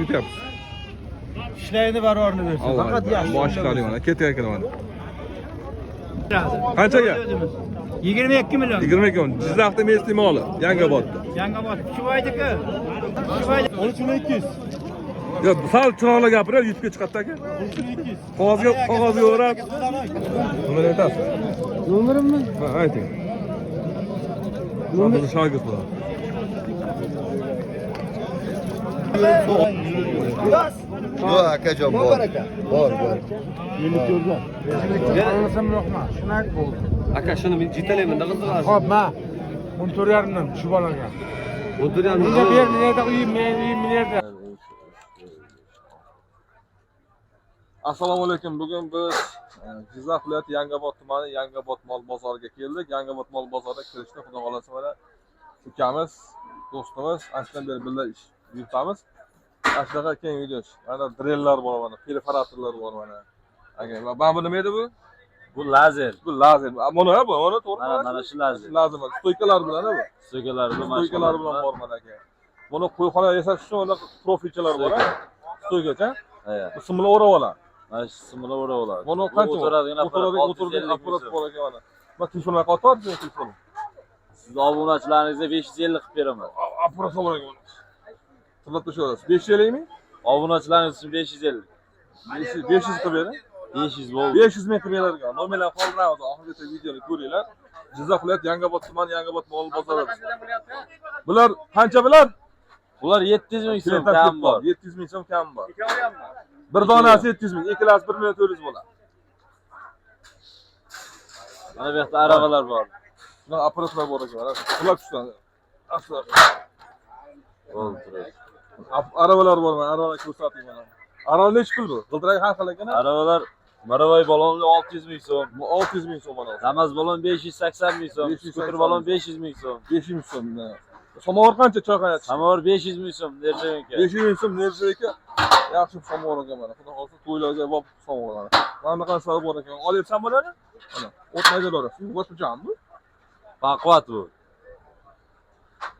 Ketyapsiz. İşlerini barorini versin. Fakat yaxshi. Boshqaring mana, ketayotgan mana. Qanchaga? 22 milyon. 22 milyon. Jizzaxda mesli moli, Yangiobodda. Yangiobod. Chivoydiki. 13.200. Yo, sal chiroyli gapirar, yutga chiqadi aka. 13.200. Qog'ozga o'rab. Nima aytasiz? Nomerimmi? Ha, ayting. Nomer shogird bo'lar. Yo'q akajon bor. Bor. Aka shuni men jitalayman-da qiziqasiz. Xo'p, ma. 14.5 dan tushib olaman. Menga ber, men yerda uyim, men yerda. Assalomu alaykum. Bugun biz Jizzax viloyati Yangiobod tumani Yangiobod mol bozoriga keldik. Yangiobod mol bozorida kirishni xudo xolasa mana ukamiz, do'stimiz anchadan beri birga ish yuritamiz. Aslida keng video. Mana drellar bor mana, perforatorlar bor mana. Mana bu nima edi bu? Bu lazer. Bu lazer. Mana to'g'ri. Mana shu lazer. Lazer. Stoykalar bilan bu. Stoykalar bilan Stoykalar bilan bor mana aka. Buni qo'yxona yasash uchun profilchalar bor, ha? Stoykacha. Bu simlar o'rab oladi. Mana shu simlar o'rab oladi. Buni qancha o'tiradigan apparat bor ekan mana. Mana telefonga qo'yib telefon. Siz obunachilaringizga 550 qilib beraman. Apparat bor ekan. Tilab tushirasiz. 550mi? Obunachilaringiz uchun 550. 500 qilib bering. 500 bo'ldi. 500 ming qilib beradigan. Nomerlar qoldiramiz. Oxirgi videoni ko'ringlar. Jizzax viloyati Yangiobod tumani Yangiobod mol bozori. Bular qancha bular? Bular 700 ming so'm kam bor. 700 ming so'm kam bor. Bir donasi 700 ming, ikkalasi 1 million 400 bo'ladi. Mana bu yerda aravalar bor. Bular apparatlar bor ekan. Ular tushgan. Aslan. Bo'ldi. Aravalar bor mana, aravalar ko'rsating mana. Arava nech pul bu? G'ildirak har xil ekan. Aravalar Maravay balonli 600 ming so'm. Bu 600 ming so'm mana. Damas balon 580 ming so'm. Skuter balon 500 ming so'm. 500 ming so'm. Samovar qancha choy qaynatish? Samovar 500 ming so'm Nerjavaka. 500 ming so'm Nerjavaka. Yaxshi samovar ekan mana. Xudo xolsa to'ylarga bop samovar. Mana bunaqa narsalar bor ekan. Olyapsan bularni? Mana. O't maydalari. Siz boshqacha bu? Baquvvat bu.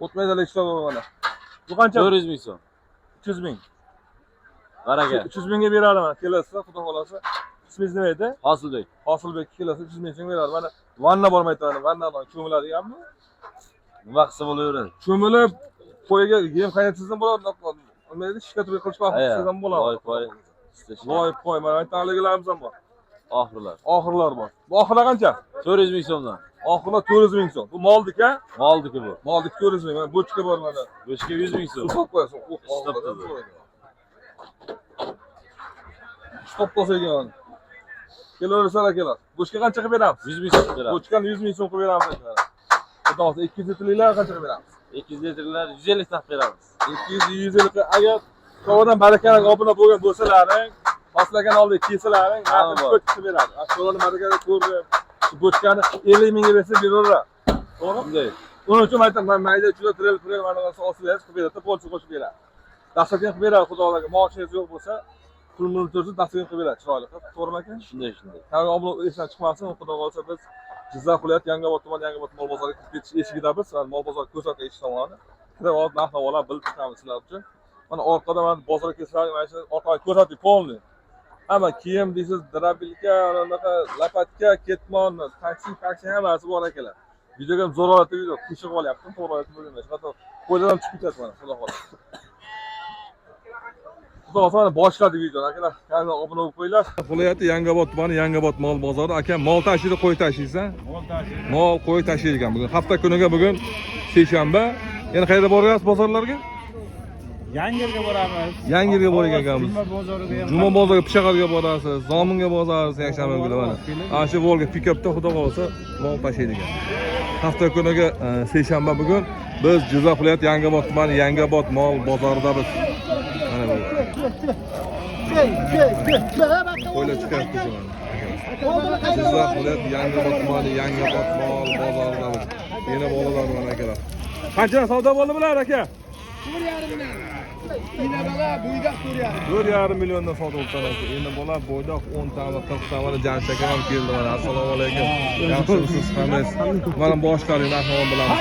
O't maydalari ishlar bor mana. Bu qancha? 400 ming so'm. 300 ming. Baraka. 300 mingga beradi kelasi, xudo xolasa. İsmingiz nima edi? Hosilbek. Hosilbek kelasi 300 ming so'm beradi. Mana vanna bormaydi mana. Vannadan cho'miladiganmi? Nima qilsa bo'laveradi. Cho'milib qo'yga yem qaynatsizdan bo'ladi. Nima edi? Shikato'y qilish vaqtida bo'ladi. Voy, mana aytganliglarimiz ham bor. Oxirlar bor. Bu oxirlar qancha? 400 ming so'mdan. Oxirlar 400 ming so'm. Bu moldika? Moldiki bu. Moldiki 400 ming. Mana bochka bor mana. Bochka 100 ming so'm. Stop qo'yasan. Stop qo'ysan. Kelaversan akalar. Bochka qancha qilib beramiz? 100 ming so'm beramiz. Bochkani 100 ming so'm qilib beramiz akalar. Xudo xolsa 200 litrlar qancha qilib beramiz? 200 litrlar 150 taq beramiz. 200 agar qo'ydan barakani obuna bo'lgan bo'lsalaring, hoslagan oldi kesalaring, ko'chib beradi. Qo'ydan barakani ko'rib, bochkani 50 mingga bersa beraveradi. To'g'rimi? Bunday. Uning uchun aytaman, mayda juda trel mana narsa osilasiz qilib beradi, polchi qo'shib beradi. Dasturxon qilib beradi, xudolarga. Moshinangiz yo'q bo'lsa, pulni tursa dasturxon qilib beradi, chiroyli qilib. To'g'rimi aka? Shunday. Har obuna esdan chiqmasin, xudo qolsa biz Jizzax viloyati Yangiobod tumani Yangiobod mol bozoriga kirib ketish eshigidamiz. Mol bozor ko'rsatgan eshik tomoni. Kirib olib narx-navolar bilib chiqamiz sizlar uchun. Mana orqada mana bozorga kelsalaring, mana shu orqaga ko'rsatib polni. Hamma kiyim deysiz, drabilka, anaqa lapatka, ketmon, taksi hammasi bor akalar. Videoga ham zo'rg'alatib video qo'shib olyaptim, to'g'ri aytib bo'lmaydi. Hatto qo'ydan chiqib ketadi mana, xudo xolasa. Xudo xolasa boshqa video akalar, kanalga obuna bo'lib qo'yinglar. Viloyati Yangiobod tumani Yangiobod mol bozori. Aka, mol tashiydi, qo'y tashiysan? Mol tashiydi. Mol, qo'y tashiydigan bugun. Hafta kuniga bugun seshanba. Yana qayerda boryapsiz bozorlarga? Yangiga boramiz. Yangiga borgan ekanmiz. Juma bozoriga Pishaqarga borasiz, Zominga borasiz, yakshanba kuni mana. Ana shu Volga pikapda xudo xolsa mol tashiydigan. Hafta kuniga seshanba bugun biz Jizzax viloyati Yangiobod tumani Yangiobod mol bozoridamiz. Mana bu. Qo'ylar chiqyapti mana. Jizzax viloyati Yangiobod tumani Yangiobod mol bozoridamiz. Yana bolalar mana akalar. Qancha savdo bo'ldi bular aka? 1,5 million. 4,5 milliondan sotib olsan aka. Endi bola bo'ydoq 10 tani 40 tani Jamshid aka ham keldi mana. Assalomu alaykum. Yaxshimisiz hammasi? Mana boshlaring ahvol bilamiz.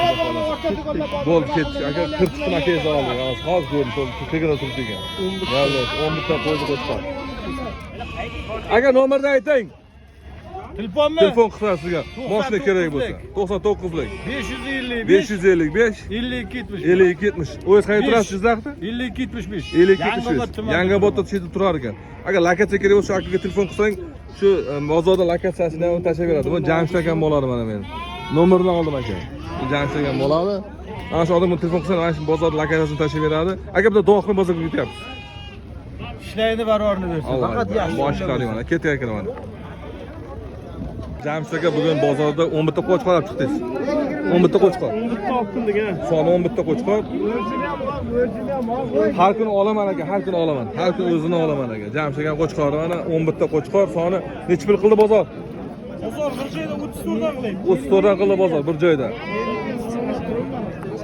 Bo'l ketdik aka 40 kun aka oldi. Hozir ko'rdim, tegada turibdi ekan. Ya'ni 10 ta qo'ydi qo'shib. Aka nomerni ayting. Telefonmi? Telefon qisqasiga mashina kerak bo'lsa 99lik 555 52 70. O'z qayerda turasiz Jizzaxda? 52 75. 52 Yangiobodda chetda turar ekan. Agar lokatsiya kerak bo'lsa akaga telefon qilsang, shu bozorda lokatsiyasini ham tashlab beradi. Bu Jamshid akam bo'ladi mana men. Nomerini oldim aka. Jamshid akam bo'ladi. Ana shu odamga telefon qilsang, mana shu bozor lokatsiyasini tashlab beradi. Aka bitta Do'xmi bozorga ketyapmiz. Ishlaydi barorini bersin. Faqat yaxshi. Boshqaring mana ketgan ekan mana. Jamshid aka bugun bozorda 11 ta qo'chqor olib chiqdingiz. 11 ta qo'chqor. 11 ta olib keldik ha. Soni 11 ta qo'chqor. Har kuni olaman aka, har kuni olaman. Har kuni o'zini olaman aka. Jamshid aka qo'chqori mana 11 ta qo'chqor soni necha pul qildi bozor? Bozor bir joyda 34 dan qiling. 34 dan qildi bozor bir joyda.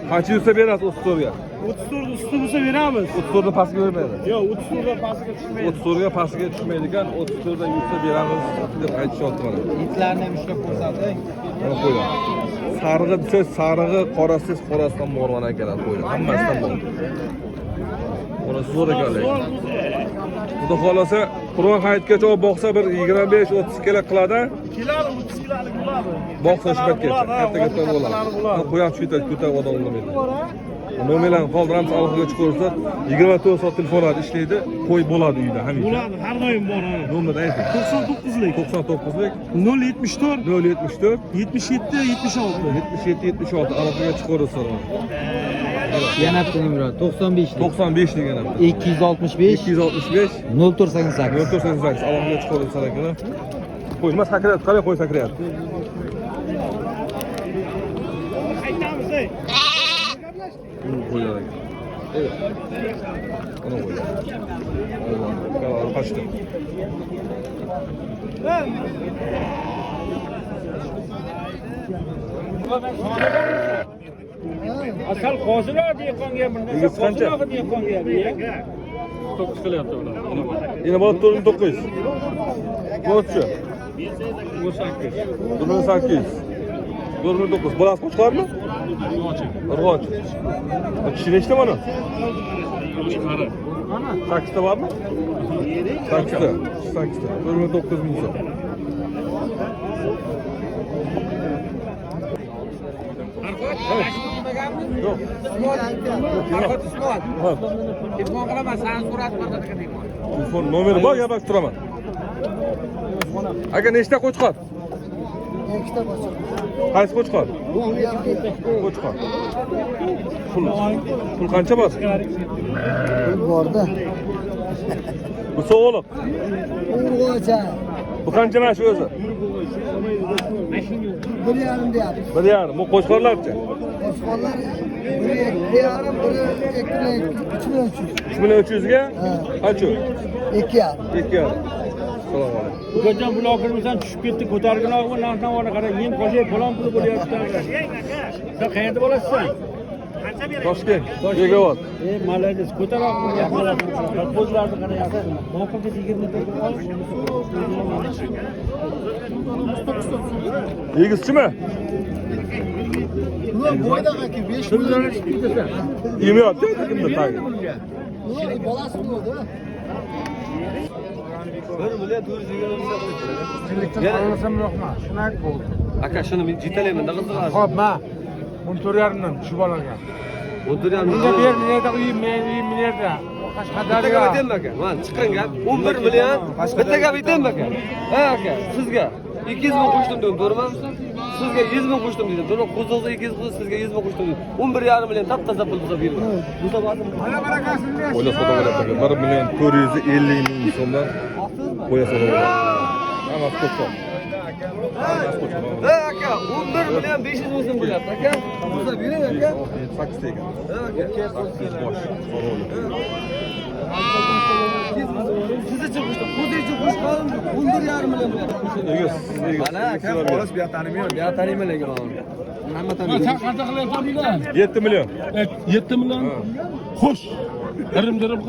Qancha yursa berasiz 34 ga? 34 usti bo'lsa beramiz. 34 dan pastga bermaydi. Yo'q, 34 dan pastga tushmaydi. 34 ga pastga tushmaydi ekan, 34 dan yursa beramiz deb aytishyapti mana. Itlarni ham ishlab ko'rsating. Mana qo'ying. Sarig'i desa sarig'i, qorasi qorasidan bor mana akalar qo'ying. Hammasidan bor. Uni zo'r ekanlar. Xudo xolasa Qur'on hayitgacha olib boqsa bir 25-30 kilo qiladi. Keladi 30 kilolik bo'ladi. Boqsa shu paytgacha katta bo'ladi. Qo'yam shu yerda ko'tarib odam olmaydi. Nomerlarni qoldiramiz, aloqaga chiqarsa 24 soat telefonlar ishlaydi, qo'y bo'ladi uyda hamisha. Bo'ladi, har doim bor. Nomerni ayting. 99lik 99lik 074 074 77 76. 77 76 aloqaga chiqarsa. Yana bitta nomer 95 95 degan ham. 265 265 0488. 0488 aloqaga chiqarsa ekan. Qo'ymas sakrayapti, qalay qo'y sakrayapti. Aytamiz ey. Qo'yar ekan. Evet. Onu qo'yar. Alloh, qochdi. Asal qo'zilar dehqonga bir narsa qo'zilar dehqonga ber. 9 qilyapti ular. Yana bor 4900. Bo'tchi. 4800. 4900. Bolasi qo'chqormi? Urg'och. Kishi nechta mana? 8 ta bormi? 8 ta. 8 ta. 4900 ming so'm. Yo'q. Telefon qilaman, sana surat qildim. Telefon nomeri bor, gaplashib turaman. Aka nechta qo'chqor? Ikkita bo'lsin. Qaysi qo'chqor? Qo'chqor. Pul qancha bor? Borda. Bu so'g'liq. Urg'ocha. Bu qancha mana shu o'zi? 1,5 deyapmiz. 1,5. Bu qo'chqorlarchi? Boshqalar 1,5, 3 million 300. 3,300 ga? Qancha? 2,5. 2,5. Assalomu alaykum. Bugun blokimizdan tushib ketdi, ko'targinoqmi, narxni qara, yem qo'shib, falon pul bo'lyapti. Sen qayerda bo'lasiz? Toshkent. Begavot. Malades, ko'taroqmi, yaqinlashib, qo'zlarni qarayapsiz. Moqqa 20 ta Egizchimi? Yo'q, bo'ydoq aka 5 million. Yemiyapti kimda tagi? Yo'q, bolasi bo'ldi. 1 million 420 Qarasam yo'qmi? Shuni ayt bo'ldi. aka shuni men jitalayman, qiziqadi. Xo'p, ma. 14,5 dan shu bolaga. Bunga O'tiramiz. ber, men uyim yerda. Bittaga aytaymi aka? Mana chiqqan gap 11 million. Bittaga aytaymi aka? Ha aka, sizga 200 ming qo'shdim dedim, to'g'rimi? Sizga 100 ming qo'shdim dedim. To'g'ri, qo'zg'ozga 200 qo'yib, sizga 100 ming qo'shdim dedim. 11,5 million taptaza pul bo'lsa berdim. Mana barakasini ber. Qo'ya sotaveradi. 1 million 450 ming so'mdan qo'ya sotaveradi. Hammasi qo'chqor. Ha aka, 11 million 500 ming so'm bo'lyapti aka. Bo'lsa bering aka. 8 ta ekan. Ha aka. 8 bosh. Siz uchun qo'shdim. O'zi uchun qo'shdim. 11,5 million bo'lyapti. Egiz. Mana aka, xolos bu yoqda taniyman. Bu yoqda taniyman lekin hozir. Hamma Sen taniydi. qancha qilyapsan deylar? 7 million. 7 million. Xo'sh. Dirim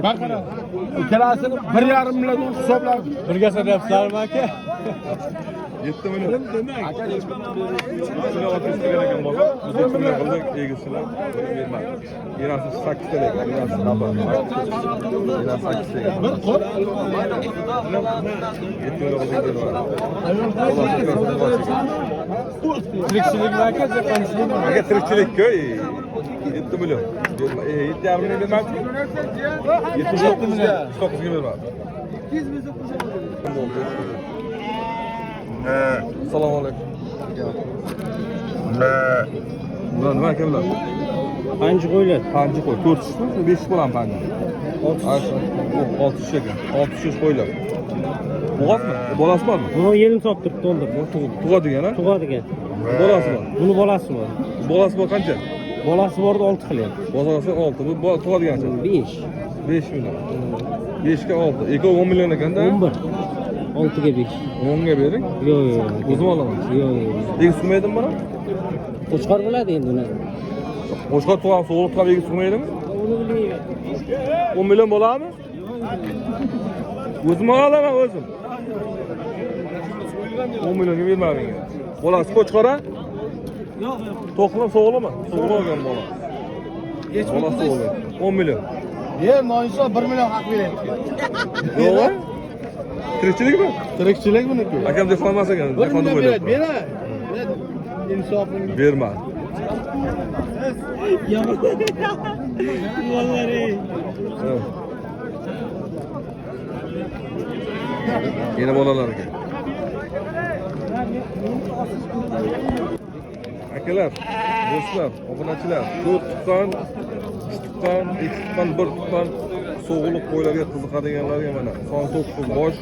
bakara. İkkalasini 1,5 million hisoblab. Birga so'rayapsizlarmi aka? 7 million. Aka 7 million. Sizlar otishtirgan ekan bozor. Biz 7 million qildik, egizchilar bermadi. Yerasi 8 ta ekan, yerasi nabor. Yerasi 8 ta ekan. 7 million qildik Tirikchilikmi aka, qanchalik? Aka tirikchilik-ku. 7 million. 7,5 million bermadi. 7 million. 9 ga bermadi. Assalomu alaykum. Nima ekanlar? Qancha qo'ylar? Qancha qo'y? 4 mi? 5 bo'lam qancha? 6 ekan. 6 qo'ylar. Bo'g'atmi? Bolasi bormi? Buni yelini toptirib to'ldirib. Tug'adigan a? Tug'adigan. Bolasi bor. Buni bolasi bor. Bolasi bor qancha? Bolasi borda 6 qilyapti. Bozorasi 6. Bu tug'adigancha. 5. 5 million. 5 ga 6. Eko 10 million ekanda. 11. 6 ga 5. 10 ga bering. Yo'q. O'zim olaman. Yo'q. Egiz qilmaydimi buni? Qo'chqor bo'ladi endi uni. Qo'chqor tug'am, so'g'liq qilib egiz qilmaydimi? Uni bilmayman. 10 million bo'ladimi? O'zim olaman, o'zim. 10 millionga bermading. Bolasi qo'chqora? Yo'q. To'qlim so'g'limi? So'g'li olgan bola. Bolasi so'g'li. 10 million. Noinso 1 million haq beryapti. Yo'q. Tirikchilikmi? Tirikchilik buniki. Akam dehqonmas ekan. 1 million beradi, beray. Insofing. Berma. Vallahi. Yeni bolalar ekan. Akalar, do'stlar, obunachilar, 4 tuqqan, 3 tuqqan, 2 tuqqan, 1 tuqqan so'g'liq qo'ylarga qiziqadiganlarga mana son 9 bosh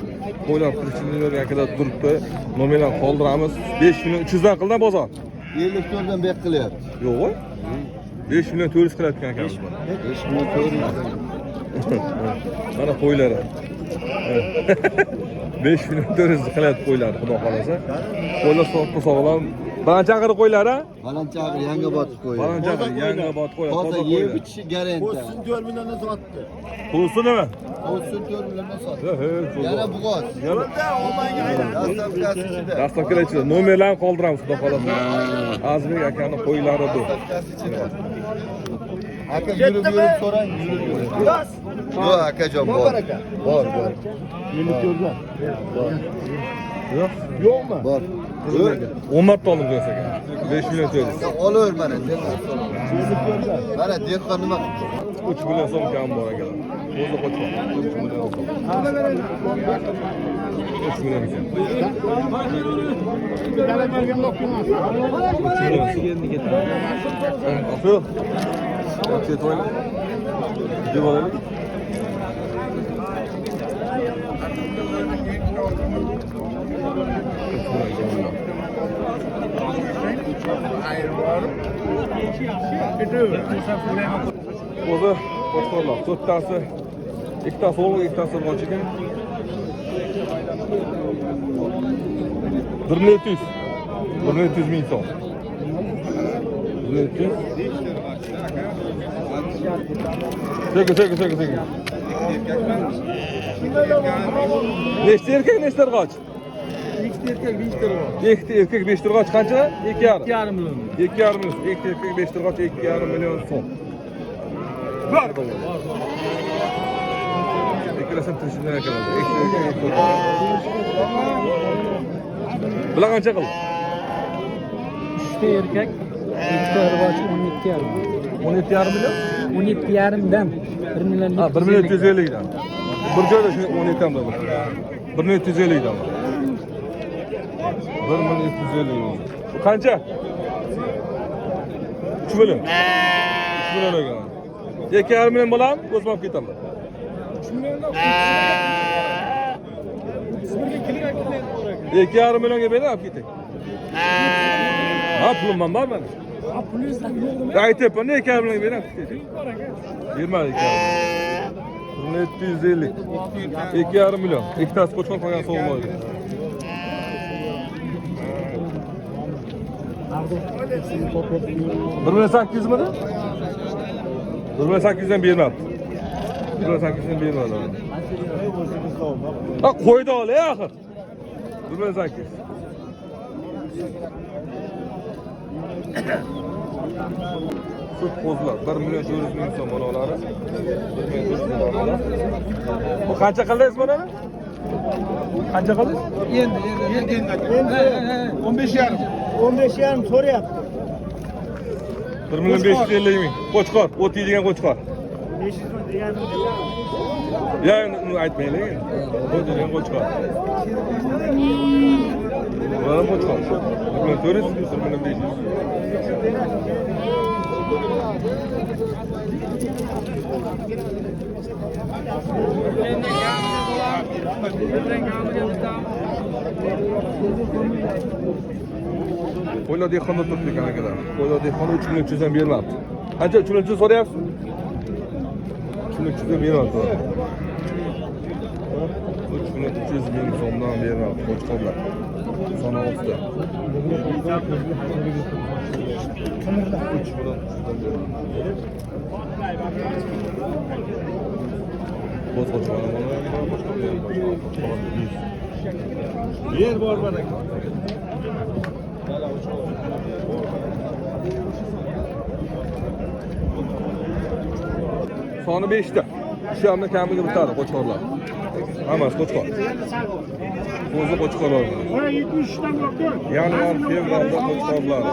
qo'ylar tirikchiliklarga akalar turibdi. Nominal qoldiramiz. 5 million 300 dan qildan bozor. 54 dan bek qilyapti. Yo'q. 5 million 400 qilayotgan akamiz. 5 million 400. Mana qo'ylari. 5 million 400 qilyapti qo'ylari, xudo xolasa. Qo'ylar sog'lom sog'lom. Balanchaqir qo'ylari? Balanchaqir Yangobod qo'yi. Balanchaqir Yangobod qo'ylar. Toza yeb ichishi garantiya. 4 milliondan sotdi. Pulsi nima? 4 milliondan sotdi. He, Yana bug'oz. Dastavkasi ichida. Dastavkalar ichida nomerlarni qoldiramiz, xudo xolasa. Azbek akani qo'ylari bu. Aka yurib so'rang, yurib. Yo'q, akajon bor. Bor. 54 dan. Yo'q. Yo'qmi? Bor. 10 marta olib qo'ysa ekan. 5 million to'laysiz. Olaver mana. Mana dehqon nima? 3 million so'm kam bor ekan. O'zi qo'chqor. 3 million so'm. 3 million ekan. Yo'q. Yo'q, to'yla. Deb olaylik. O'zi qo'chqorlar 4 tasi, 2 tasi o'g'il, 2 tasi qo'ch ekan. 1,200. 1,200 ming so'm. 1,200. Çek. Nechta erkak, nechta qoch? 2 erkak, 5 terg'och. 2 erkak, 5 qoch qancha? 2,5. 2,5 million. 2,5 million. 2 erkak, 5 qoch, 2,5 million so'm. Bor. Ikkalasini tirishdan ekanlar. 2 erkak, 2 qoch. Bular qancha qildi? 3 ta erkak, 2 ta terg'och 12,5. 17,5 million? 12,5 dan 1 million. Ha, 1 million 250 dan. Bir joyda shu 17 dan bor. 1 million 250 dan. 1 million 250. Bu qancha? 3 million. 3 million ekan. 2,5 million bo'lam, o'zim ketaman. 3 milliondan. 2,5 millionga berib olib ketay. Ha, pulim bor mana. Pulingizdan yo'qmi? Aytyapman, 2,5 millionga berib olib ketay. 20 2,5. 250. 2,5 million. Ikkitasi qo'chqor qolgan so'g'moydi. 1,800 midi? 1,800 dan bermabdi. 8'ini bermadi. Ha, qo'ydi ol, axir. 8. Sut qo'zlar 1 million 400 ming so'm bolalari. 1 million 400 ming bolalari. Bu qancha qildingiz buni? Qancha qildingiz? Endi 15,5 so'rayapti. 1 million 550 ming. Qo'chqor, o't yeydigan qo'chqor. 500 ming deganim. Ya, uni aytmaylik. O't yeydigan qo'chqor. Mana qo'chqor. 1 million 400, 1 million 500. Qo'ylar dehqonda turibdi ekan akalar. Qo'ylar dehqonda 3 million 300 dan bermabdi. Qancha 3 million 300 so'rayapsiz? 3 million 300 dan bermabdi. 3 million 300 ming so'mdan bermabdi qo'chqorlar. Sona 6da. 3 million 300 dan bermabdi. Yer bor bana. Soni 5 ta. Shu yerda kamiga bitadi qo'chqorlar. Hammasi qo'chqor. O'zi qo'chqorlar. 73 dan bo'ldi. Yanvar, fevralda qo'chqorlar.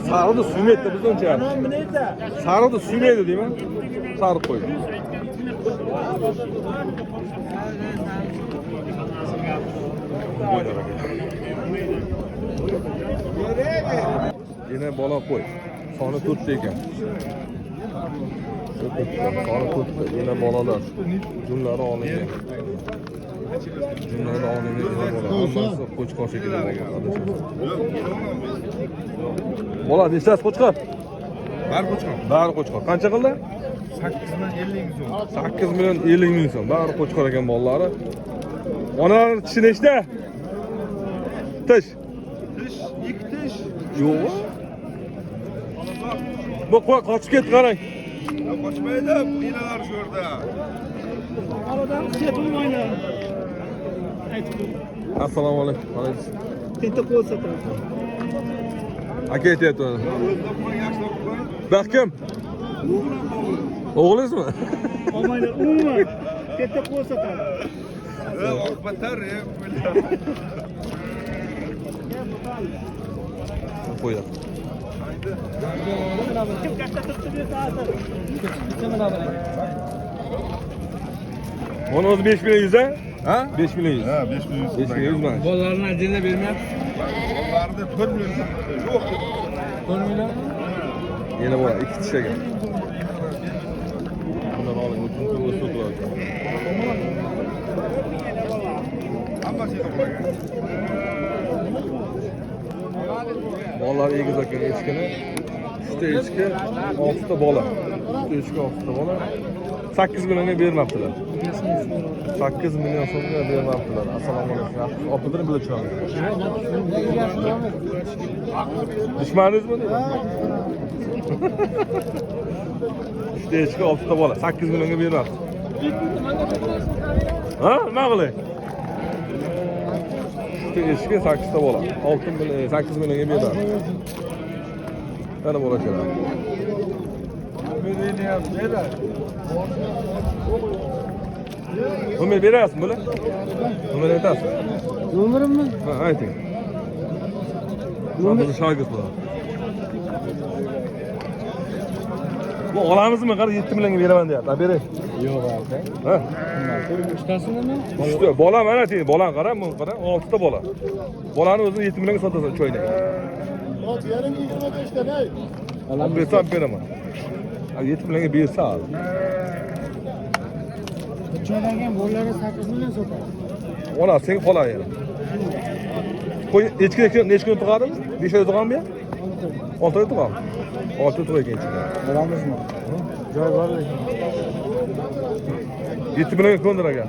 Sarıda suymaydi bizoncha. Sarıda suymaydi deymi? Sarıp qo'ydi. Yine bola qo'y. Soni 4 ta ekan. Soni 4 ta. Yine bolalar. Junlari olingan. Junlari olingan yine bola. Hammasi qo'chqor shekilli ekan. Bola nechtasi qo'chqor? Bari qo'chqor. Bari qo'chqor. Qancha qildi? 8 million 50 ming so'm. 8 million 50 ming so'm. Bari qo'chqor ekan bolalari. Onalar tishi nechta? Tish. Tish, 2 tish. Yo'q. Bu qo'y qochib ketdi qarang. Qochmaydi, bu ilalar shu yerda. Aradan setilmaydi. Aytib. Assalomu alaykum. Alaykum. Tenta ko'rsatadi. Aka aytyapti. Baxkim. O'g'lingizmi? Olmaydi, umuman. Tenta ko'rsatadi. Oqibatlar, Qo'ydi. Kim katta turibdi desa hozir. Buni o'zi 5 million 100 a? Ha? 5 million 100. Ha, 5 million 5 million 100 mana. Bolalarni ajinda bermayapti. Onlarda 1 million yo'q. 1 million. Yana bor, 2 tish ekan. Bundan oling, uchun o'sib turadi. Hammasi qo'ygan. Bolalar egiz ekan echkini. 3 ta echki, 6 ta bola. 3 ta echki, 6 ta bola. 8 millionga bermabdilar. 8 million so'mga bermabdilar. Assalomu alaykum. Yaxshi, opidini bilib chiqaman. Dushmaningizmi? 3 ta echki, 6 ta bola. 8 millionga bermabdi. Ha, nima qilay? 3 ta echki, 8 ta bola. 8 millionga bermabdi. Mana bola keladi. Nomer berasizmi bular? Nomer aytasiz? Nomerimmi? Ha, ayting. Bizni shogird bular. Bu olamizmi? Qara 7 millionga beraman deyapti. Ha, bering. Yo'q aka. Ha? Uchtasinimi? Uchta bola mana teng, bolang qara, buni qara, 6 ta bola. Bolani o'zini 7 millionga sotasan choynak. Yarim 25 ta nay. Olib bersam beraman. 7 millionga bersa al. Choylagan bolalari 8 million sotadi. Ona sen qolar yana. Qo'y echki necha kun tug'adimi? 5 oy tug'anmi? 6 oy tug'am. 6 oy tug'aygan. Bolamizmi? Joy bor lekin. 7 millionga ko'ndir aka.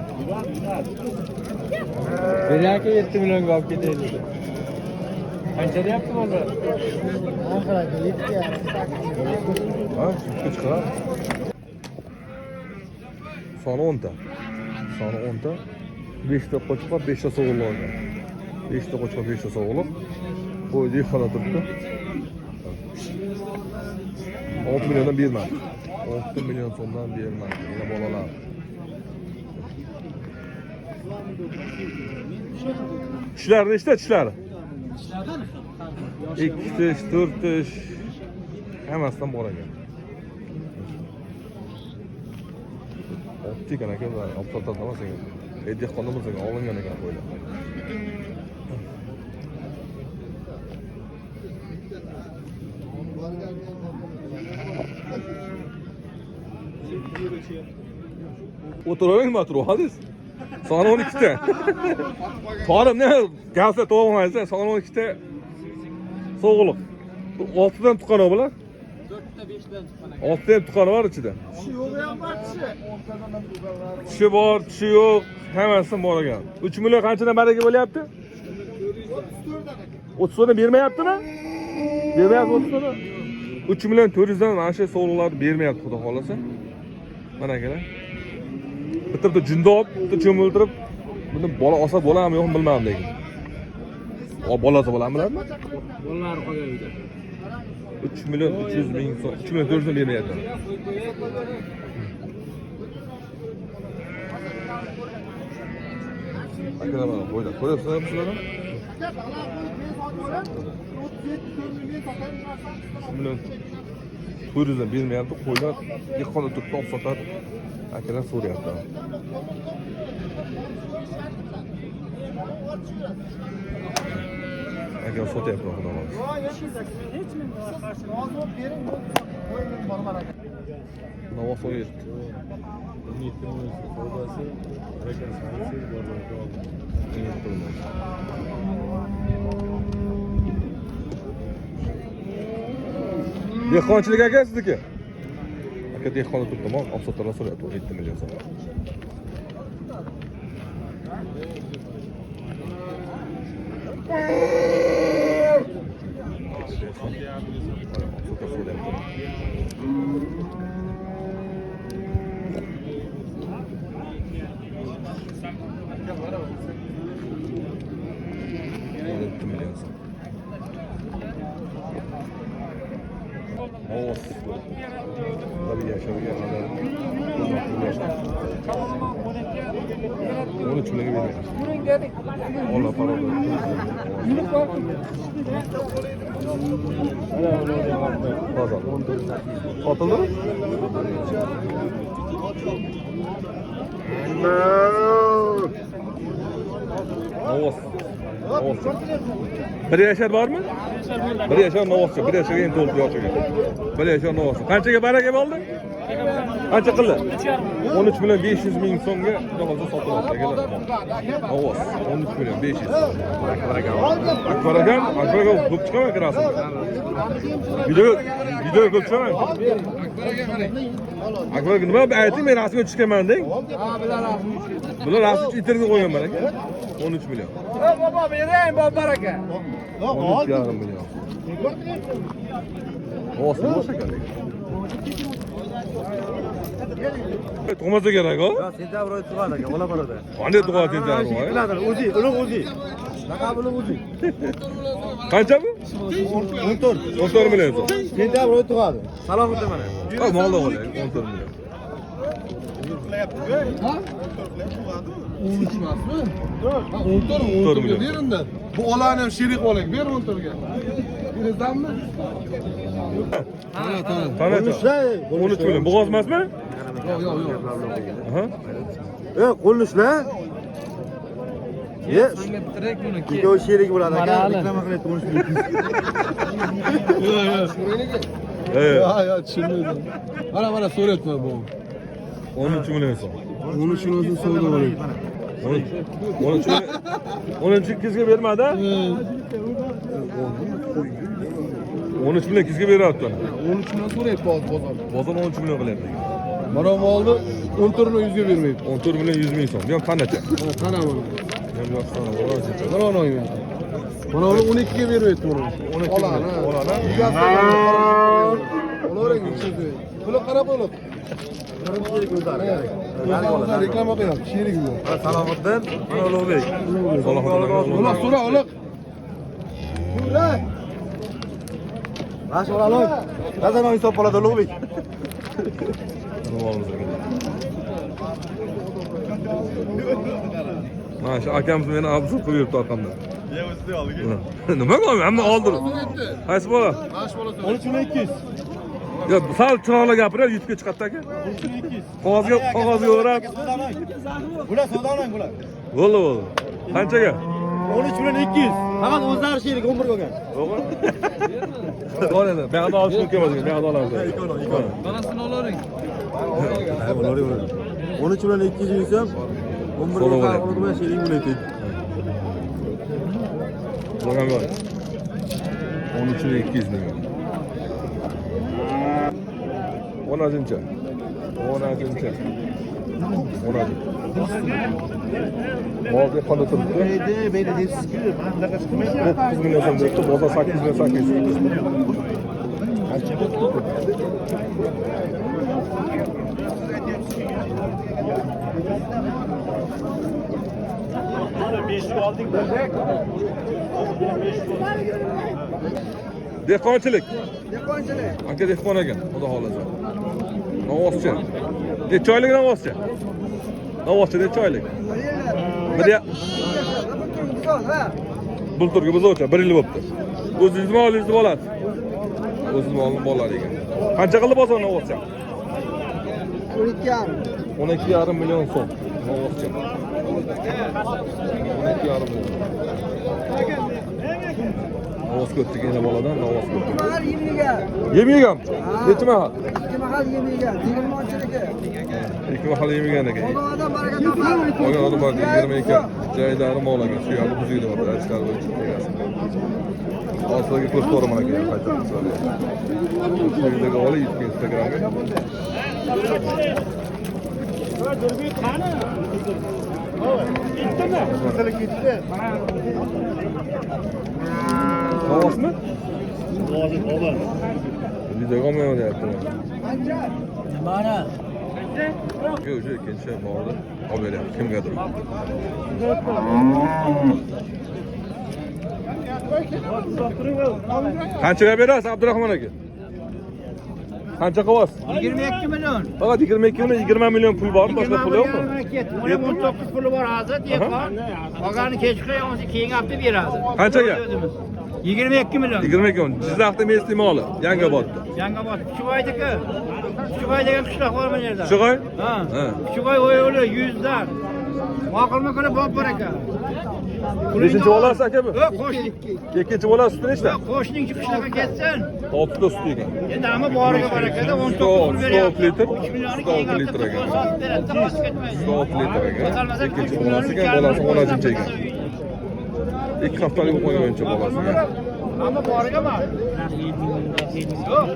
Beryapti 7 millionga olib ketaylik. Qancha deyapti bunda? Ha, chiqar. Soni 10 ta. Soni 10 ta. 5 ta qo'chqor, 5 ta so'g'uloq olgan. 5 ta qo'chqor, 5 ta so'g'uloq. Qo'ydi xona turibdi. 6 milliondan bermadi. 6 million so'mdan bermadi. Yana bolalar. Tishlar nechta tishlari? 2 tish, 4 tish. Hammasidan bor ekan. Optik aka, optik emas ekan. Dehqonimiz ekan, olingan ekan qo'ylar. O'tiravering matro, hadiz. Soni 12 ta. Torim ne? Gazda to'g'maysa, soni 12 ta. So'g'liq. 6 dan tuqqani bular. 4 ta 5 dan tuqqani. 6 ta tuqqani bor ichida. Tishi bor, tishi yo'q, hammasi bor ekan. 3 million qanchadan baraga bo'lyapti? 34 dan bermayaptimi? Bermayapti 34 dan. 3 million 400 dan mana shu so'g'liqlarni bermayapti, xudo xolasa. Mana akalar. Bitta jindob, bitta cho'miltirib, buni bola olsa bo'ladimi yo'qmi bilmadim lekin. Bolasi bo'ladimi? Bolalar qolgan uyda. 3 million 300 ming so'm, 3 million 400 dan bermayapti. Akalar mana qo'ydi. Ko'ryapsizlarmi sizlar? 3 million 400 dan bermayapti. Qo'ylar dehqon turibdi, olib sotadi. Akalar so'rayapti. Aka sotyapti xudo xolasa. Navoz so'yapti. 7 million savdosi, rakam sanasi Dehqonchilik aka sizniki? Aka dehqon turibdi, olib sotalar so'rayapti 7 million so'm. Tabii yaşamaya kadar. 13 milyon veriyor. Ona para da. Pardon. Atıldı mı? Novos. Novos. Bir yaşar var mı? Bir yaşar Novos'u. Bir yaşar en doldu yaşar. Bir yaşar Novos'u. Kaçıya baraka oldu? Kaça kıldı? 13 milyon 500 bin so'mga davozda sotilmoqda akalar. Novos 13 milyon 500. Akbar aka ko'p chiqaman kirasi. Video ko'p chiqaman. Akbar aka nima ayting, men rasmga tushganman deng. Bular rasmga internet qo'yganman aka. 13 milyon. Baba berayim baba aka. 13,5 milyon. Novos boshqa ekan. Tug'masa kerak o? Yo'q, sentabr oyi tug'adi aka, bola borada. Qanday tug'adi sentabr oyi? O'zi, ulug' o'zi. Laqabi o'zi. Qancha bu? 14 million so'm. Sentabr oyi tug'adi. Salomatda mana. Ha, molda bo'laydi 14 million. 14 million. Berin-da. Bu olani ham sherik bo'ling. Ber 14 ga. Birazdanmi? Qanacha? 13 million. Bo'g'oz emasmi? Yo'q. Aha. Qo'lni ushla. Ye. Ikkovi sherik bo'ladi aka. Reklama qilyapti 13 million. Ha, tushunmadim. Mana so'rayapman bu. 13 million so'm. 13 million savdo bo'ling. 13 ikizga bermadi? 13 milyon kizga beryapti. 13 milyon so'rayapti hozir bozorda. Bozor 13 milyon qilyapti. Mana bu molni 14 milyon 100 ga bermayapti. 14 milyon 100 ming so'm. Bu ham qanacha? Mana qana mana. Ham yo'qsan, o'rajcha. Mana uni oyman. Mana uni 12 ga bermayapti buni. 12 Olana. Olana. Olavering ichida. Puli qarab olib. Reklama qilyapti, sherik bu. Salomatdan, mana Ulug'bek. Salomatdan. Uloq so'ra, uloq. Mana shu olib. Qazan oy hisob bo'ladi Ulug'bek. Mana shu akamiz meni abzur qilib yuribdi orqamdan. Nima qilmayman? Hamma oldir. Qaysi bola? Mash bola 13 milyon 200. Yo, sal chiroyli gapirib, YouTube'ga chiqadi aka. 13 milyon 200. Qog'ozga o'rab. Bular savdolang bular. Bo'ldi. Qanchaga? 13 milyon 200. Faqat o'zlari sherik 11 ga olgan. Bo'ladi. Buyog'da olish mumkin emas. Buyog'da olamiz. Manasini olavering. 13 milyon 200 yursam 11 So'rab milyon olayım. olib sherik bo'laydi. Bo'lgan bor. 13 milyon 200 ming. 10-chi. 10-chi. Molga qolib turibdi. Beyda deysiz-ku, mana bunaqa qilmaysiz. 9 milyon so'm debdi. Bozor 8 milyon 800. Qancha bo'ldi? Dehqonchilik. Aka dehqon ekan, xudo xolasa. Novvoschi. Necha oylik novvoschi? Novvoschi necha oylik? Bulturgi buzovchi 1 yil bo'libdi. O'zingizmi olingizni bolasi? O'zimiz olib bolari ekan. Qancha qildi bozor novvoschi? 12,5 million so'm. Novvoschi. 12,5 million. Novvos ko'tdik yana boladan, novvos ko'tdik. Yemagan. Necha mahal? 2 mahal yemagan. 2 mahal yemagan ekan. Olgan odam bor, 22 joylari mol ekan. Shu yerda buzuydi bor, ajishlar bo'yicha egasi. Hozirgi ko'z ko'raman ekan, qaytarib so'rayman. Shu yerdagi olib yetgan Instagramga. Novvosmi? Videoga olmayman deyapti. Mana. Yo'q, o'sha ikkinchi molni olib beryapti kimgadir. Qanchaga berasiz Abdurahmon aka? Qancha qilyapsiz? 22 milyon. Faqat 22 million, 20 million pul bormi? Boshqa pul yo'qmi? 19 puli bor hozir, dehqon. Qolgani kech qo'yamiz, keyingi hafta beradi. Qanchaga? 22 milyon. 22 million. Jizzaxda mesli moli, Yangobodda. Yangobod, Kuchug'oydiki. Kuchug'oy degan qishloq bor bu yerda. Kuchug'oy? Ha. Ha. Kuchug'oy o'yili 100dan. Maqolma ko'ra bor ekan. Beshinchi bolasi aka bu? Yo'q, qo'shni. Ikkinchi bolasi sut nechta? Qo'shning qishloqqa ketsin. 6 ta sut ekan. Endi hamma boriga bor ekanda 19 pul beryapti. 106 litr. 3 millionni 106 keyin litr ekan. sotib beradi, vaqt ketmaydi. 106 litr ekan. Ikkinchi bolasi ekan, bolasi 10-chi ekan. 2 haftalik bo'lib qo'ygancha bolasi ekan. Hamma boriga bor. Yo'q.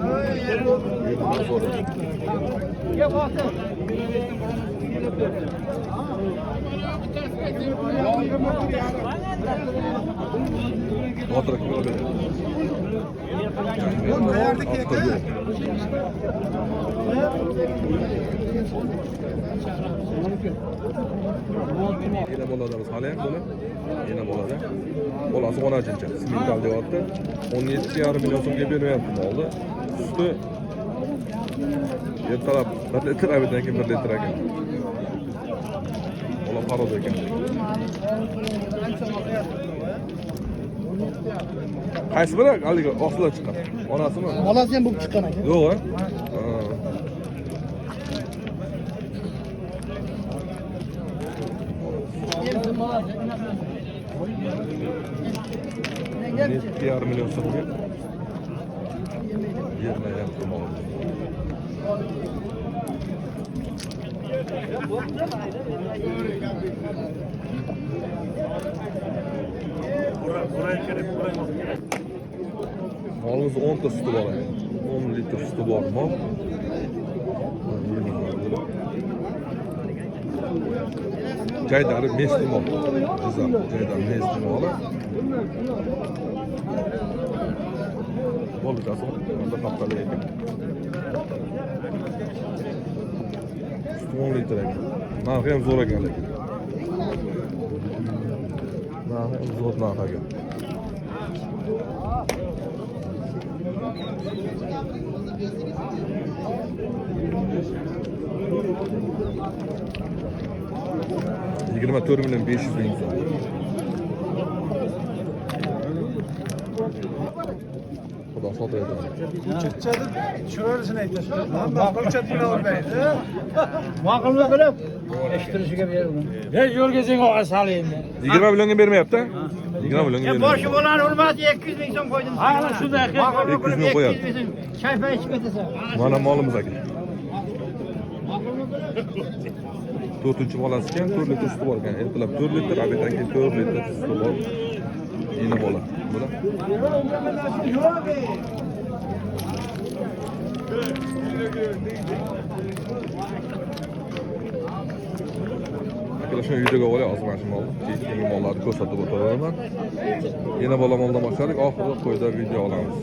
Yo'q, hozir. Oturak böyle. Yine boladamiz hali ham buni. Yine bolada. Bolasi 10-chi. Simental deyapti. 17,5 million so'mga beryapti molni. Suti ertalab 1 litr, abidan keyin 1 litr ekan. Bola paroz ekan. Qaysi biri? Haligi oqsudan chiqqan. Onasimi? Bolasi ham bo'lib chiqqan ekan. Yo'q, ha? $7,5 million so'mga. Yermayapti mol. Molimiz 10 ta suti bor. 10 litr suti bor mol. Jaydari mesli mol. Jizzax Jaydari mesli moli. Mol bitasi bunda qapqali ekan. 10 litr ekan. Narxi ham zo'r ekan lekin. Narxi ham zo'r narx ekan. Yigirma 4.500.000 so'm. Xudo sotadi. Ma'qulmi qilib? Eshitirishiga berdim. Hech yo'lga sen olga salaymi? 20 millionga bermayapti? 20 millionga bermayapti. Boshi bo'lani hurmati 200 ming so'm qo'ydim. Ha, shunday qilib 200 ming qo'yadi. Chayfa ichib ketasan. Mana molimiz aka. 4-chi bolasi ekan, 4 litr suti bor ekan. Ertalab 4 litr, obeddan keyin 4 litr suti bor. Yeni bola. Buni Akalar shuni videoga olay, hozir mana shu molni, keyingi mollarni ko'rsatib o'tiraman. Yana bola moldan boshladik, oxirida qo'yda video olamiz.